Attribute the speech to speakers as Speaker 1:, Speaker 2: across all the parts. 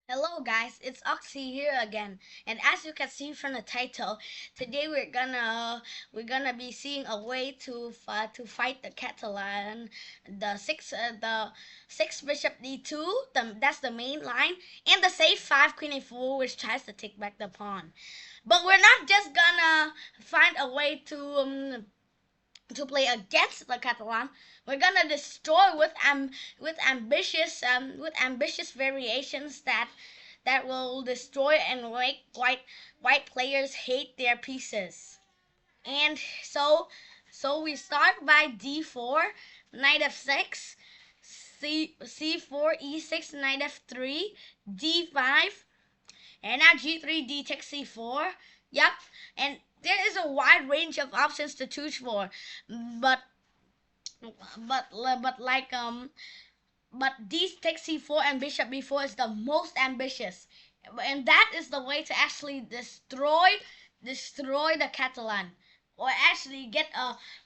Speaker 1: Hello guys, it's Oxy here again. And as you can see from the title, today we're gonna be seeing a way to fight the Catalan, the six bishop d2, that's the main line, and the save 5 queen a4 which tries to take back the pawn. But we're not just gonna find a way to play against the Catalan. We're gonna destroy with ambitious variations that will destroy and make white players hate their pieces. And so we start by d4, knight f6, c4, e6, knight f3, d5, and now g3, d takes c4. Yep, and there is a wide range of options to choose for, but but like but d takes c4 and bishop b4 is the most ambitious, and that is the way to actually destroy the Catalan, or actually get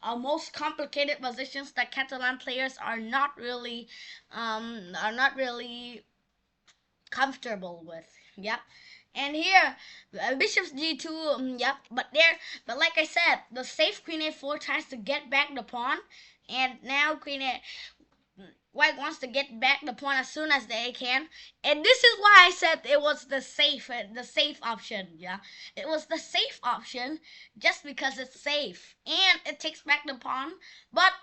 Speaker 1: a most complicated positions that Catalan players are not really comfortable with. Yep. And here, bishop's g2. Yep. But like I said, the safe queen a4 tries to get back the pawn, and now white wants to get back the pawn as soon as they can. And this is why I said it was the safe option. Yeah, it was the safe option just because it's safe and it takes back the pawn. But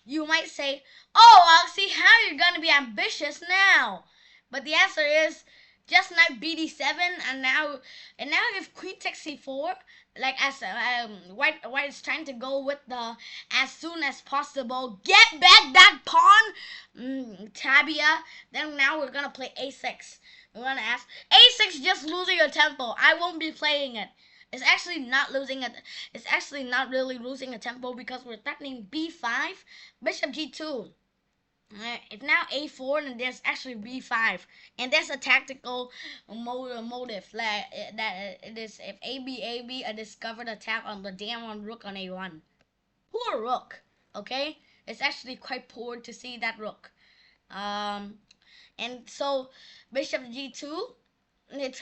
Speaker 1: you might say, "Oh, Oxy, how are you gonna be ambitious now?" But the answer is just knight bd7, and now if queen takes c4, like as white is trying to go with the as soon as possible get back that pawn, tabia. Then now we're gonna play a6. We're gonna ask a6, just losing a tempo. I won't be playing it. It's actually not really losing a tempo because we're threatening b5, bishop g2. It's now a4, and there's actually b5, and there's a tactical motive that it is if ab a discovered attack on the d1 rook on a1. Poor rook. Okay, it's actually quite poor to see that rook. And so bishop g2, it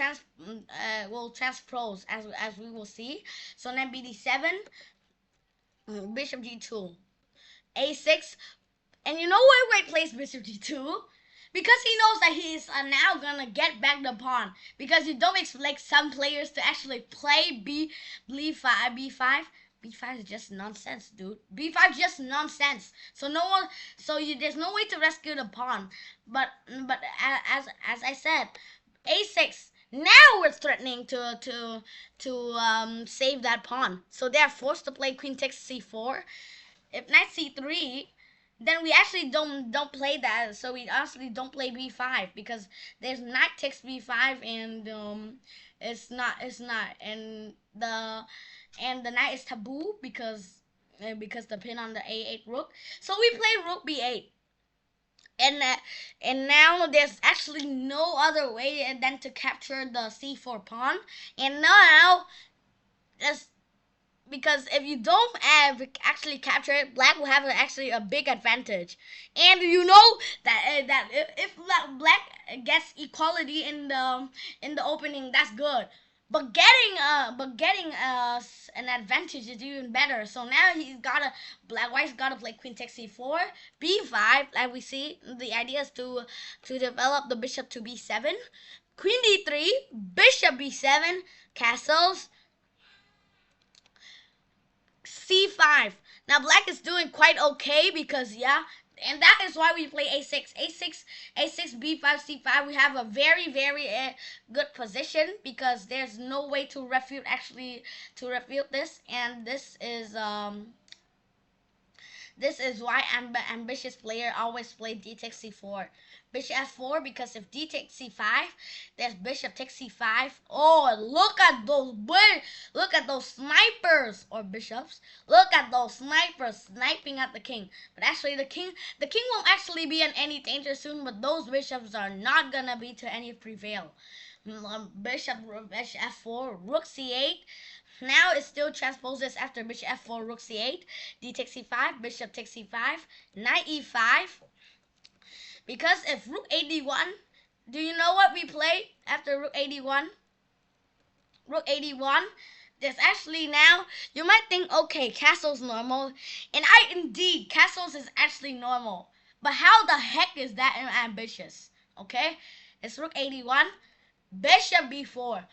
Speaker 1: will transpose as we will see. So then bd7, bishop g2, a6. And you know why White plays bishop d2? Because he knows that he is now gonna get back the pawn. Because you don't expect some players to actually play b5. B5 is just nonsense, dude. B5 is just nonsense. So no one, there's no way to rescue the pawn. But as I said, a6. Now we're threatening to save that pawn. So they're forced to play queen takes c4. If knight c3, then we actually don't play that. So we actually don't play b5 because there's knight takes b5, and it's not and the knight is taboo because the pin on the a8 rook. So we play rook b8, and now there's actually no other way than to capture the c4 pawn. And now just because if you don't actually capture it, black will have actually a big advantage. And you know that if black gets equality in the opening, that's good. But getting an advantage is even better. So now white's gotta play queen takes c4, b5. Like we see, the idea is to develop the bishop to b7, queen d3, bishop b7, castles, c5. Now black is doing quite okay because, yeah, and that is why we play a6, a6, b5, c5. We have a very good position because there's no way to refute this, and this is why ambitious player always play d takes c4, bishop f4, because if d takes c5, there's bishop takes c5. Oh, look at those snipers, or bishops. Look at those snipers sniping at the king. But actually the king won't actually be in any danger soon, but those bishops are not gonna be to any prevail. Bishop f4, rook c8. Now it still transposes after bishop f4, rook c8, d takes c5, bishop takes c5, knight e5. Because if rook ad1, Do you know what we play after rook 81? Rook 81. There's actually now, you might think, okay, castle's normal. And indeed, castles is actually normal. But how the heck is that ambitious? Okay? It's rook 81, bishop b4.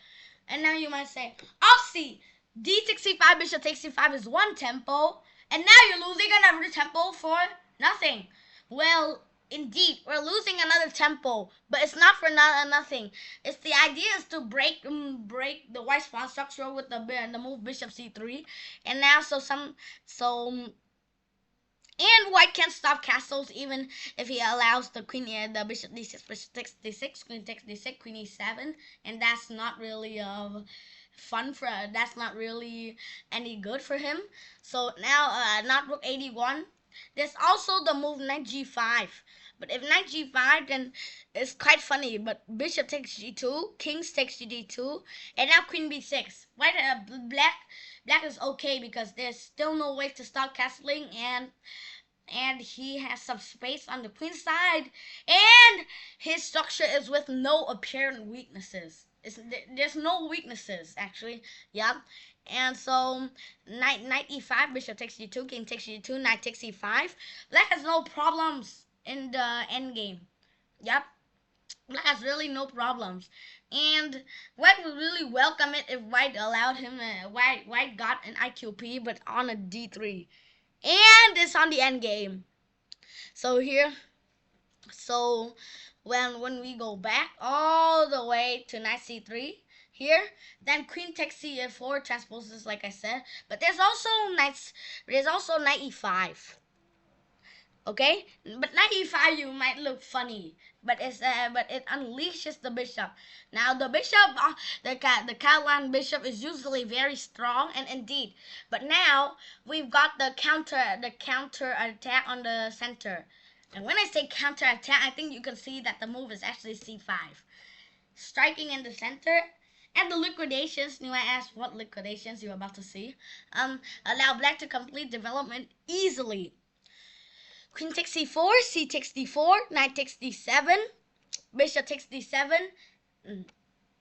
Speaker 1: And now you might say, oh, see, d65, bishop takes c5 is one tempo. And now you're losing another tempo for nothing. Well, indeed, we're losing another tempo, but it's not for nothing. It's the idea is to break the white pawn structure with the move bishop c3, and now and white can't stop castles even if he allows the queen, the bishop d6, bishop takes d6, queen takes d6, queen e7, and that's not really fun for. That's not really any good for him. So now, not rook 81. There's also the move knight g5. But if knight g5, then it's quite funny. But bishop takes g2, kings takes d2, and now queen b6. White, black is okay because there's still no way to stop castling, and he has some space on the queen side, and his structure is with no apparent weaknesses. There's no weaknesses actually. Yep. And so knight e5, bishop takes d2, king takes d2, knight takes e5. Black has no problems in the end game. Yep. Black has really no problems, and white would really welcome it if white allowed him. White got an IQP, but on a d3, and it's on the end game. So here, so when we go back all the way to knight c3 here, then queen takes c4 transposes like I said, but there's also knight e5. Okay, but knight e5 you might look funny, but it unleashes the bishop. Now the bishop, the Catalan bishop is usually very strong, and indeed, but now we've got the counter attack on the center. And when I say counter attack, I think you can see that the move is actually c5, striking in the center. And the liquidations, you might ask what liquidations you're about to see. Allow black to complete development easily. Queen takes c4, c takes d4, knight takes d7, bishop takes d7.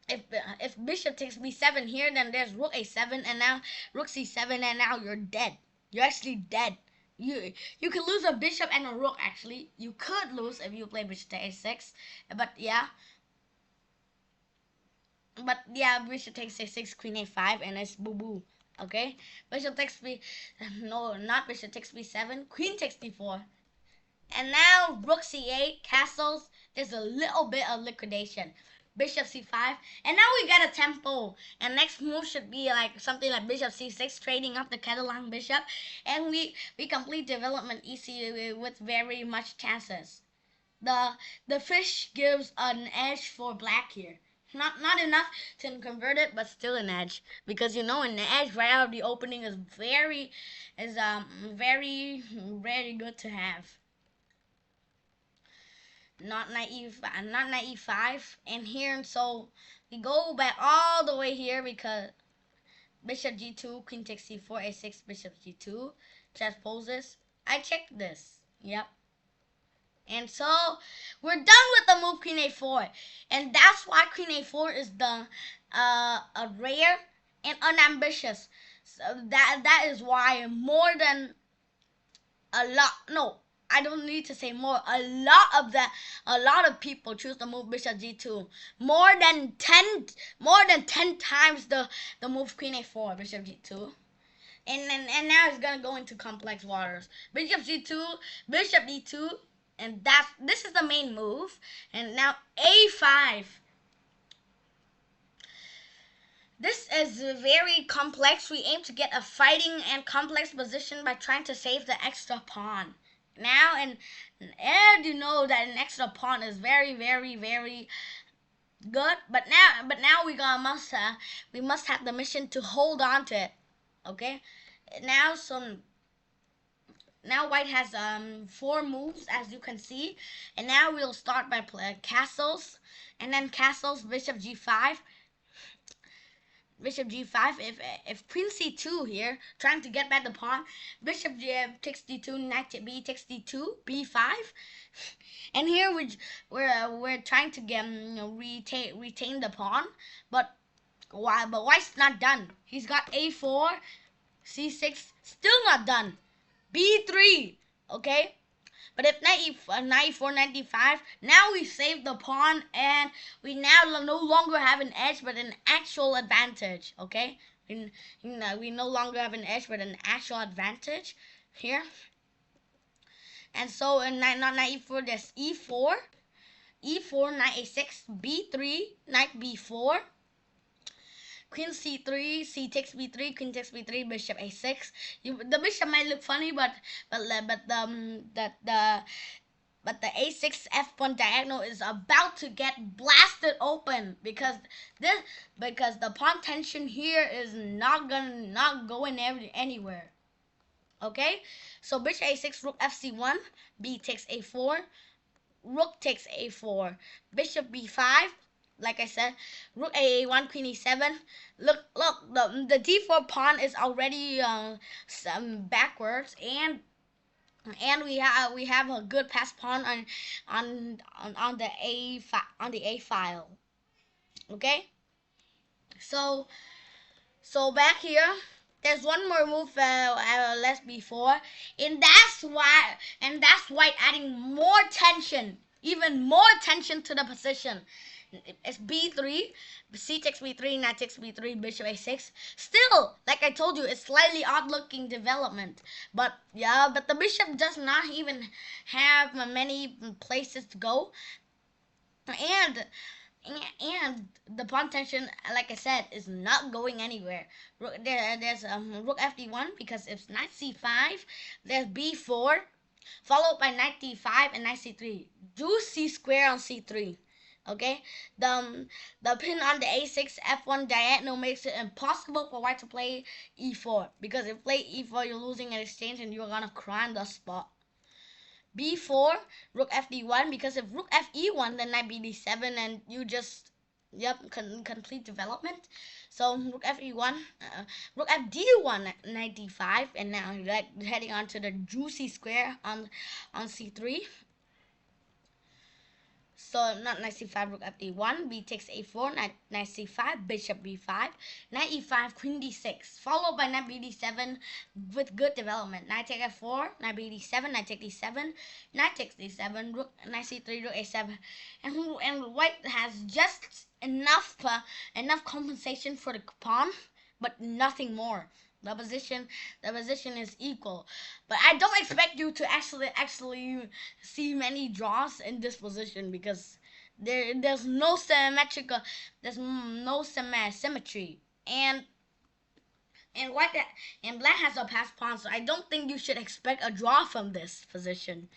Speaker 1: If bishop takes b7 here, then there's rook a7, and now rook c7, and now you're dead. You're actually dead. You could lose a bishop and a rook. Actually, you could lose if you play bishop to a6. But yeah, bishop takes a6, queen a5, and it's boo boo. Okay, bishop takes b. No, not bishop takes b7. Queen takes d4. And now rook c8, castles. There's a little bit of liquidation. Bishop c5, and now we get a tempo. And next move should be like something like bishop c6, trading up the Catalan bishop, and we complete development easy with very much chances. The fish gives an edge for black here. Not enough to convert it, but still an edge, because you know an edge right out of the opening is very good to have. Not naive, and here, and so we go back all the way here because bishop g2, queen takes c4, a6, bishop g2 transposes. I checked this. Yep. And so we're done with the move queen a4, and that's why queen a4 is the rare and unambitious. So that is why more than a lot, no, I don't need to say more. A lot of people choose the move bishop g2. More than 10 times the move queen a4, bishop g2. And now it's gonna go into complex waters. Bishop g2, bishop d2, and this is the main move. And now a5. This is very complex. We aim to get a fighting and complex position by trying to save the extra pawn. Now, and you know that an extra pawn is very good. But now we must have the mission to hold on to it. Okay. Now white has 4 moves, as you can see, and now we'll start by playing castles, and then castles, bishop g5. bishop g5. If queen c2 here, trying to get back the pawn, bishop takes d2, knight b takes d2, b5, and here we're trying to get retain the pawn, but white's not done. He's got a4, c6, still not done, b3, okay. But if knight e4, knight d5, now we save the pawn and we now no longer have an edge but an actual advantage, okay? We no longer have an edge but an actual advantage here. And so in knight e4, there's e4, knight a6, b3, knight b4, queen c3, c takes b3, queen takes b3, bishop a6. The bishop might look funny, but the a6 f1 diagonal is about to get blasted open because the pawn tension here is not going anywhere. Okay, so bishop a6, rook fc1, b takes a4, rook takes a4, bishop b5. Like I said, rook a1, queen e7. Look, the d4 pawn is already backwards, and we have a good pass pawn on the a file. Okay, so back here there's one more move left before, and that's why adding more tension, even more tension to the position. It's b3, c takes b3, knight takes b3, bishop a6. Still, like I told you, it's slightly odd looking development, but yeah, but the bishop does not even have many places to go, and the pawn tension, like I said, is not going anywhere. There's rook fd1 because it's knight c5. There's b4, followed by knight d5 and knight c3. Do c square on c3. Okay, the pin on the a6 f1 diagonal makes it impossible for white to play e4, because if you play e4 you're losing an exchange and you're gonna cry on the spot. b4, rook fd1, because if rook fe1 then knight bd7 and you just complete development. So rook fe1, rook fd1, knight d5, and now you're heading on to the juicy square on c3. So not knight c5, rook fd1, b takes a4, knight c5, bishop b5, knight e5, queen d6, followed by knight bd7 with good development. Knight take f4, knight bd7, knight take d7, knight takes d7, rook, knight c3, rook a7, and white has just enough compensation for the pawn, but nothing more. The position is equal, but I don't expect you to actually see many draws in this position, because there's no symmetry, and black has a pass pawn, so I don't think you should expect a draw from this position.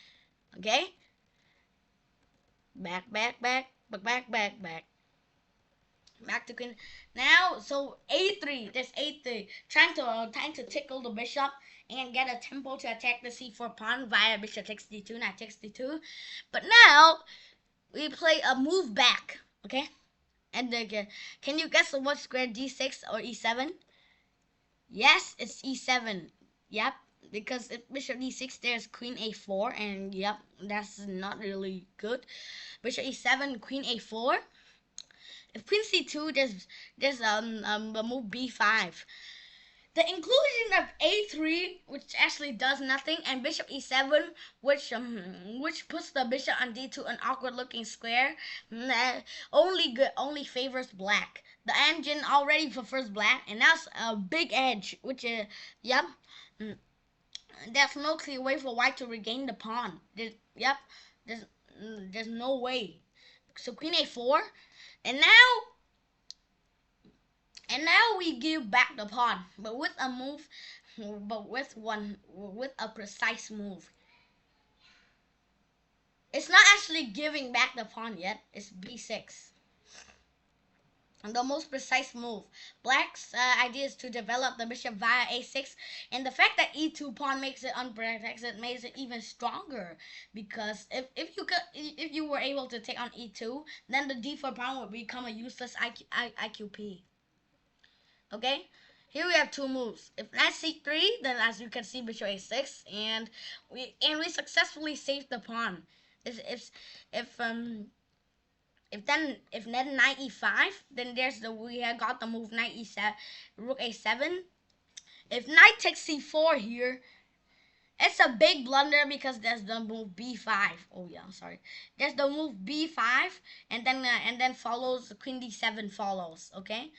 Speaker 1: Okay, back to queen now. So a3, there's a3, trying to tickle the bishop and get a tempo to attack the c4 pawn via bishop takes d2, knight takes d2. But now we play a move back. Okay, and can you guess what square, d6 or e7? Yes, it's e7. Yep, because if bishop d6 there's queen a4, and yep, that's not really good. Bishop e7, queen a4. If queen c2, there's a move b5. The inclusion of a3, which actually does nothing, and bishop e7, which puts the bishop on d2, an awkward looking square, only favors black. The engine already prefers black, and that's a big edge, which is yep. There's no clear way for white to regain the pawn. There's no way. So queen a4, and now we give back the pawn, but with a precise move. It's not actually giving back the pawn yet. It's b6. The most precise move. Black's idea is to develop the bishop via a6, and the fact that e2 pawn makes it unprotected makes it even stronger, because if you were able to take on e2, then the d4 pawn would become a useless IQP. Okay, here we have two moves. If knight c3, then as you can see, bishop a6, and we successfully saved the pawn. If if um if then knight e5, then there's the we have got the move knight e7, rook a7. If knight takes c4 here, it's a big blunder because there's the move b5. Oh yeah, sorry. There's the move b5, and then follows queen d7 follows. Okay,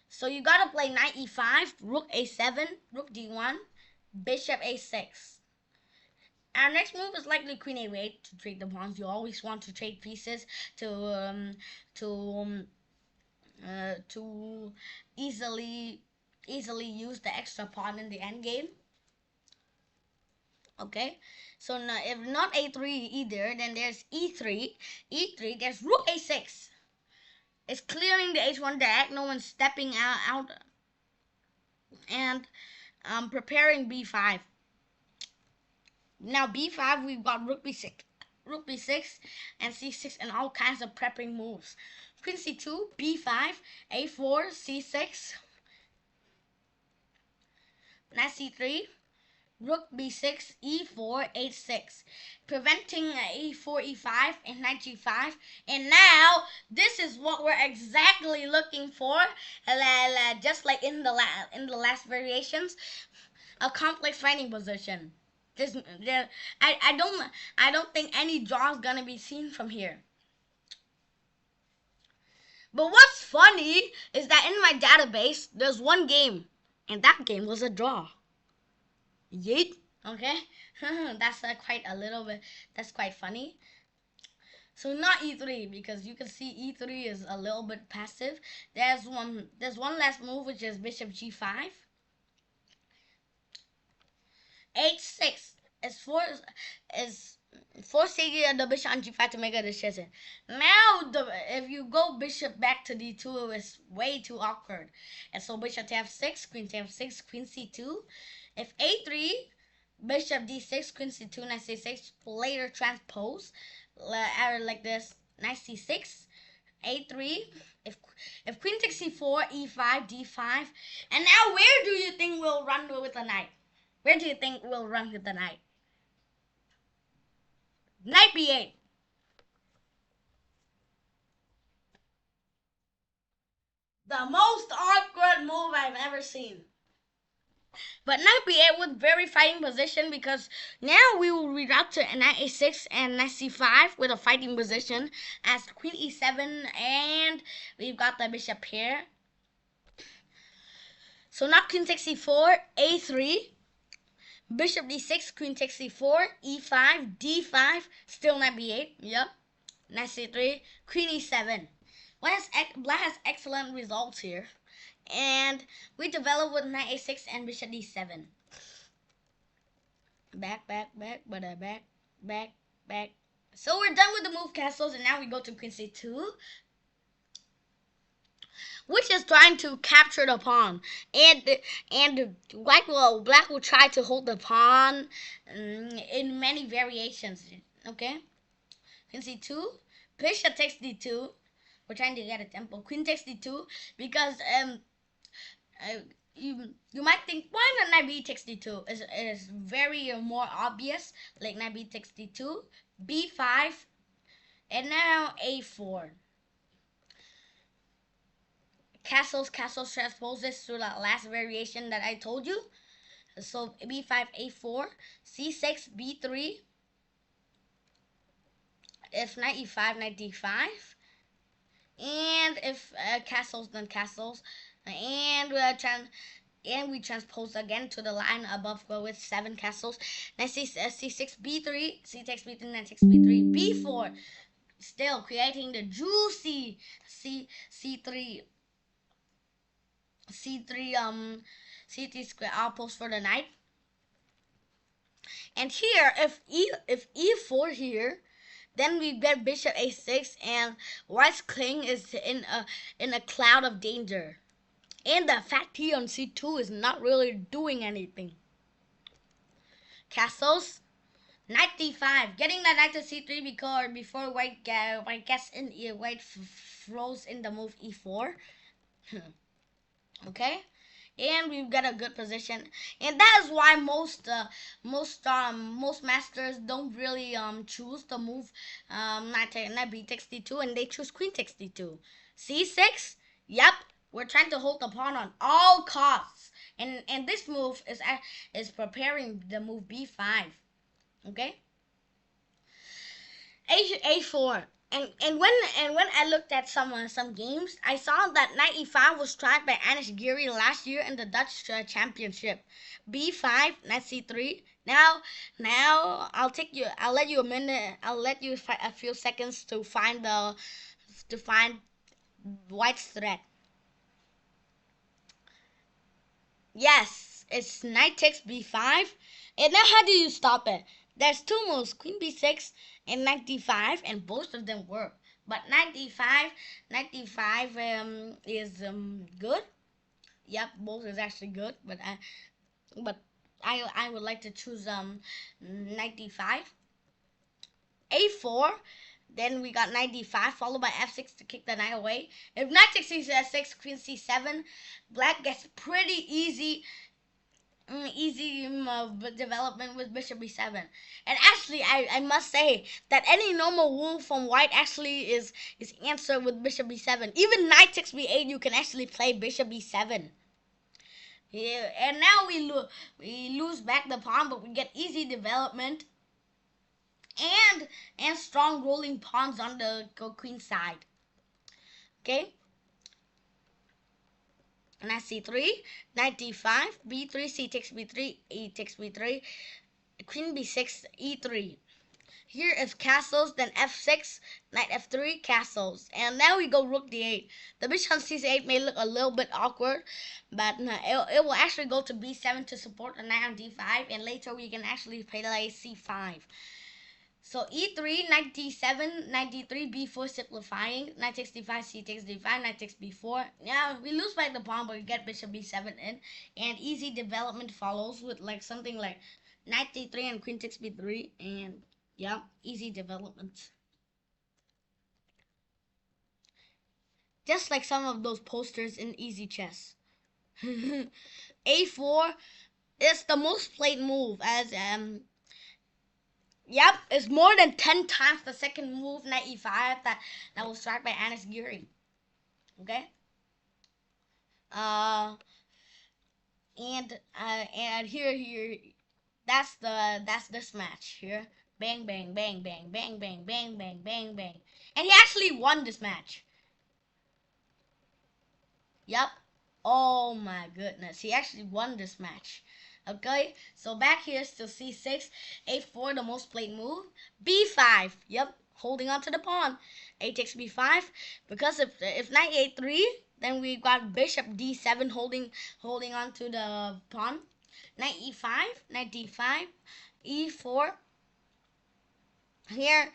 Speaker 1: so you gotta play knight e5, rook a7, rook d1, bishop a6. Our next move is likely queen a8 to trade the pawns. You always want to trade pieces to to um, to easily use the extra pawn in the endgame. Okay, so now if not a3 either, then there's e3. E3, there's rook a6. It's clearing the h1 diagonal and stepping out and preparing b5. Now b5, we've got rook b6, and c6, and all kinds of prepping moves. Queen c2, b5, a4, c6, knight c3, rook b6, e4, h6, preventing e4, e5, and knight g5. And now this is what we're exactly looking for, just like in the last variations, a complex fighting position. I don't think any draw is gonna be seen from here. But what's funny is that in my database there's one game, and that game was a draw. Yeet. Okay, that's quite a little bit. That's quite funny. So not e3 because you can see e3 is a little bit passive. There's one last move which is bishop g5. h6 is forcing the bishop on g5 to make a decision. Now, if you go bishop back to d2, it's way too awkward. And so bishop to f6, queen to f6, queen c2. If a3, bishop d6, queen c2, knight c6, later transpose, like this, knight c6, a3. If queen takes c4, e5, d5. And now where do you think we'll run with the knight? Where do you think we'll run with the knight? Knight b8. The most awkward move I've ever seen. But knight b8 with very fighting position because now we will reroute to knight a6 and knight c5 with a fighting position as queen e7, and we've got the bishop here. So now queen takes c4, a3, bishop d6, queen takes c4, e5, d5, still knight b8, yep, knight c3, queen e7. Black has excellent results here. And we develop with knight a6 and bishop d7. Back, back. So we're done with the move castles, and now we go to queen c2, which is trying to capture the pawn. And black will try to hold the pawn in many variations. Okay, queen c2, bishop takes d2. We're trying to get a tempo. Queen takes d2 because you might think why not knight b takes d2? It is very more obvious. Like knight b takes d2, b5, and now a4. Castles transposes to the last variation that I told you. So b5, a4, c6, b3. If knight e5, knight d5. And if castles, then castles, and we transpose again to the line above with 7 castles. Next is c6, b3, c takes b3, knight takes b3, b4, still creating the juicy c3 square outpost for the knight. And here, if e4 here, then we get bishop a6, and white's king is in a cloud of danger. And the fat T on c2 is not really doing anything. Castles, knight d5, getting the knight to c3 because before white gets in, white throws in the move e4. Okay, and we've got a good position, and that is why most masters don't really choose the move knight b takes d2, and they choose queen takes d2, c6. Yep, we're trying to hold the pawn on all costs, and this move is preparing the move b5. Okay, a4. And when I looked at some games, I saw that knight e5 was tried by Anish Giri last year in the Dutch championship. b5, knight c3. Now I'll take you. I'll let you a minute. I'll let you a few seconds to find white's threat. Yes, it's knight takes b5. And now how do you stop it? There's two moves, queen b6 and knight d5, and both of them work. But knight d5 is good. Yep, both is actually good. But I would like to choose knight d5, a4. Then we got knight d5 followed by f6 to kick the knight away. If knight takes c6, queen c7, black gets pretty easy development with bishop b7. And actually, I must say that any normal move from white actually is answered with bishop b7. Even knight takes b8, you can actually play bishop b7. Yeah, and now we lose back the pawn, but we get easy development and strong rolling pawns on the queen side. Okay, knight c3, knight d5, b3, c takes b3, e takes b3, queen b6, e3. Here is castles, then f6, knight f3, castles. And now we go rook d8. The bishop on c8 may look a little bit awkward, but it will actually go to b7 to support the knight on d5, and later we can actually play c5. So e3, knight d7, knight d3, b4 simplifying, knight takes d5, c takes d5, knight takes b4. Yeah, we lose back the pawn, but we get bishop b7 in, and easy development follows with like something like knight d3 and queen takes b3, and yeah, easy development. Just like some of those posters in easy chess. a4 is the most played move as yep, it's more than 10 times the second move, knight e5, that was tried by Anis Giri. Okay? Uh and here that's this match here. Bang bang bang bang bang bang bang bang bang bang. And he actually won this match. Yep. Oh my goodness. He actually won this match. Okay, so back here is still c6, a4, the most played move, b5. Yep, holding on to the pawn. A takes b5 because if knight a3, then we got bishop d7 holding on to the pawn. Knight e5, knight d5, e4. Here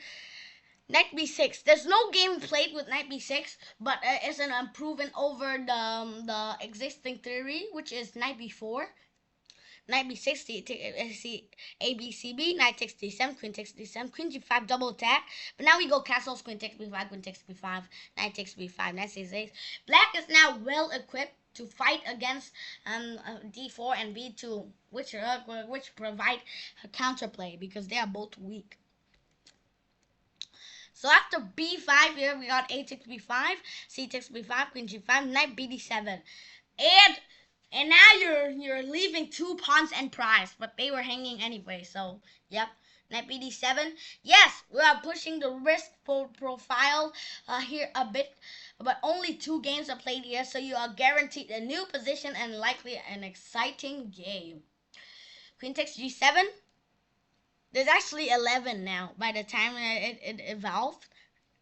Speaker 1: knight b6. There's no game played with knight b6, but it's an improvement over the existing theory, which is knight b4. Knight b6, a b c b. Knight takes d7, queen takes d7, queen g5, double attack. But now we go castles, queen takes b5, queen takes b5, knight takes b5, knight c6. Black is now well equipped to fight against d4 and b2, which provide a counterplay because they are both weak. So after b5 here, we got a takes b5, c takes b5, queen g5, knight bd7. And now you're leaving two pawns and prize, but they were hanging anyway, so yep. Knight bd7. Yes, we are pushing the risk profile here a bit, but only 2 games are played here, so you are guaranteed a new position and likely an exciting game. Queen takes g7. There's actually 11 now. By the time it evolved,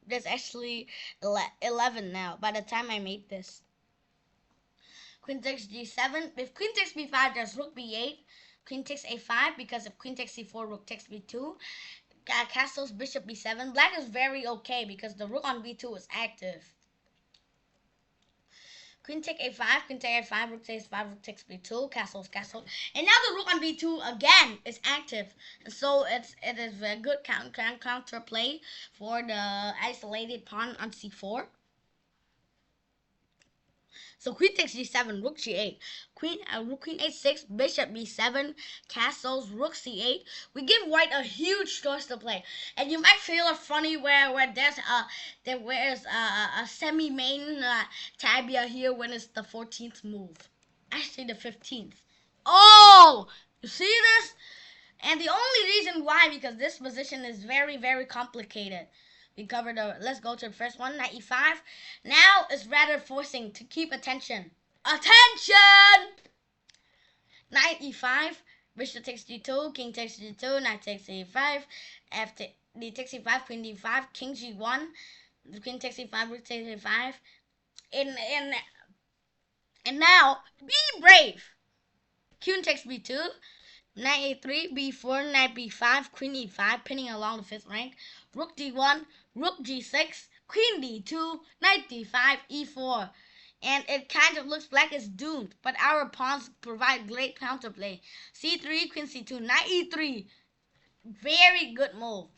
Speaker 1: there's actually 11 now. By the time I made this. Queen takes g7. If queen takes b5, there's rook b8. Queen takes a5 because if queen takes c4, rook takes b2. Castles bishop b7. Black is very okay because the rook on b2 is active. Queen take a5, queen take a5, rook takes 5, rook takes b2, castles, castles. And now the rook on b2 again is active. So it is a good counter play for the isolated pawn on c4. So queen takes g7, rook g8, queen h6, bishop b7, castles, rook c8. We give white a huge choice to play, and you might feel it funny where there's a semi-main tabia here when it's the 14th move. Actually, the 15th. Oh, you see this? And the only reason why, because this position is very, very complicated. We covered let's go to the first one, knight e5. Now it's rather forcing to keep attention. Attention! Knight e5, bishop takes g2, king takes g2, knight takes e5, d takes e5, queen d5, king g1, queen takes e5, rook takes e5. And now, be brave. Queen takes b2, knight a3, b4, knight b5, queen e5, pinning along the 5th rank, rook d1, rook g6, queen d2, knight d5, e4. And it kind of looks like it's doomed, but our pawns provide great counterplay. c3, queen c2, knight e3. Very good move.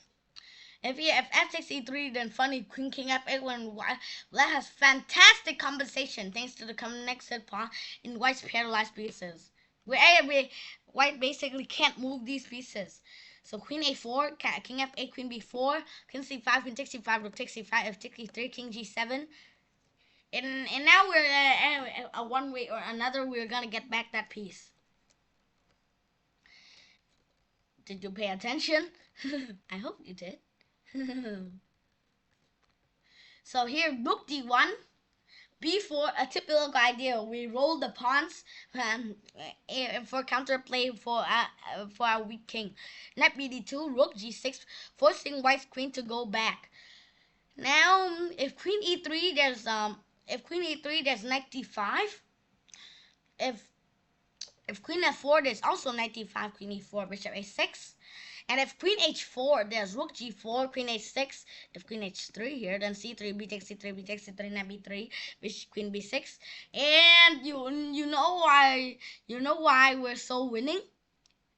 Speaker 1: If f takes e3, then funny queen king f8 when white has fantastic compensation thanks to the connected pawn in white's paralyzed pieces. White basically can't move these pieces. So queen a4, king f8, queen b4, queen c5, queen takes c5, rook takes c5, f takes e3, king g7. And now we're one way or another we're gonna get back that piece. Did you pay attention? I hope you did. So here, rook d1, b4, a typical idea. We roll the pawns for counterplay for our weak king. Knight bd2, rook g6, forcing white's queen to go back. Now, if queen e3, there's knight d5. If queen f4, there's also knight d5, queen e4, bishop a6. And if queen h4, there's rook g4, queen h6. If queen h3 here, then c3, b takes c3, b takes c3, knight b3, queen b6. And you know why we're so winning?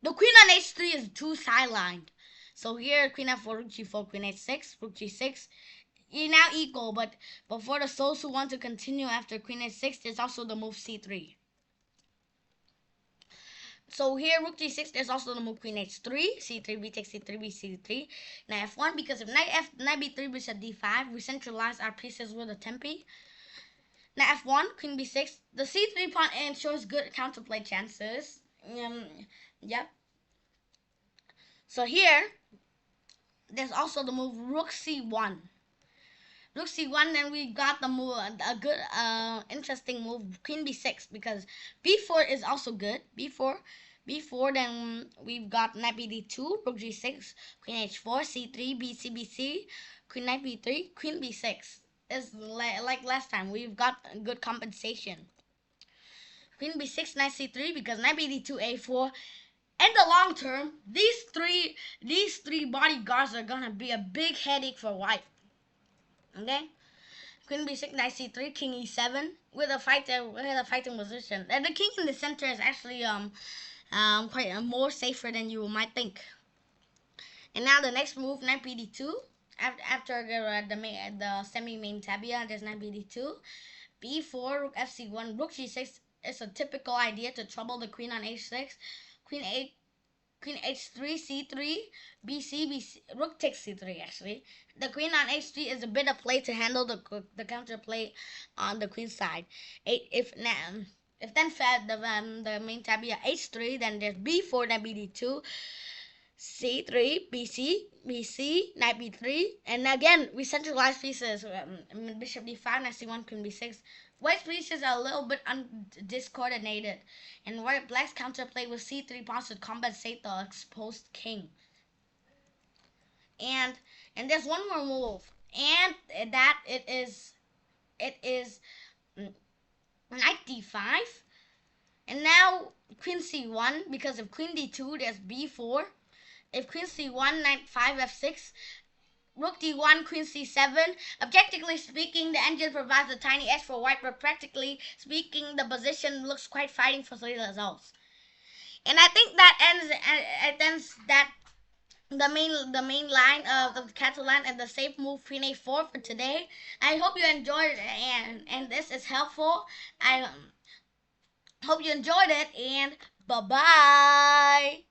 Speaker 1: The queen on h3 is too sidelined. So here, queen f4, rook g4, queen h6, rook g6. You're now equal, but for the souls who want to continue after queen h6, there's also the move c3. So here, rook g6, there's also the move queen h3, c3, b takes c3, b c3, knight f1, because if knight b3, bishop d5, we centralize our pieces with a tempi. Knight f1, queen b6, the c3 pawn ensures good counterplay chances. Yep. So here, there's also the move rook c1. Rook c1, then we got the move, a good, interesting move, queen b6, because b4 is also good. B4, then we've got knight bd2, rook g6, queen h4, c3, bc, bc, queen knight b3, queen b6. It's like last time, we've got a good compensation. Queen b6, knight c3, because knight bd2, a4. In the long term, these three bodyguards are gonna be a big headache for white. Okay, queen b6, knight c3, king e7 with a fighting position. And the king in the center is actually quite more safer than you might think. And now the next move, knight bd2. After the semi-main tabia, there's knight bd2, b4, rook fc1, rook g6 is a typical idea to trouble the queen on h6, queen h3, c3, bc, rook takes c3 actually. The queen on h3 is a bit of play to handle the counterplay on the queen side. If then the main tabia h3, then there's b4, then bd2, c3, bc, knight b3, and again we centralize pieces. Bishop d5, knight c1, queen b6. White's pieces are a little bit discoordinated, and black's counterplay with c3 pawns to compensate the exposed king. And there's one more move, and that it is knight d5, and now queen c1, because if queen d2, there's b4. If queen c1, knight 5 f6, rook d1, queen c7. Objectively speaking, the engine provides a tiny edge for white, but practically speaking, the position looks quite fighting for 3 results. And I think that ends that the main line of the Catalan and the safe move queen a4 for today. I hope you enjoyed it, and this is helpful. I hope you enjoyed it, and bye bye.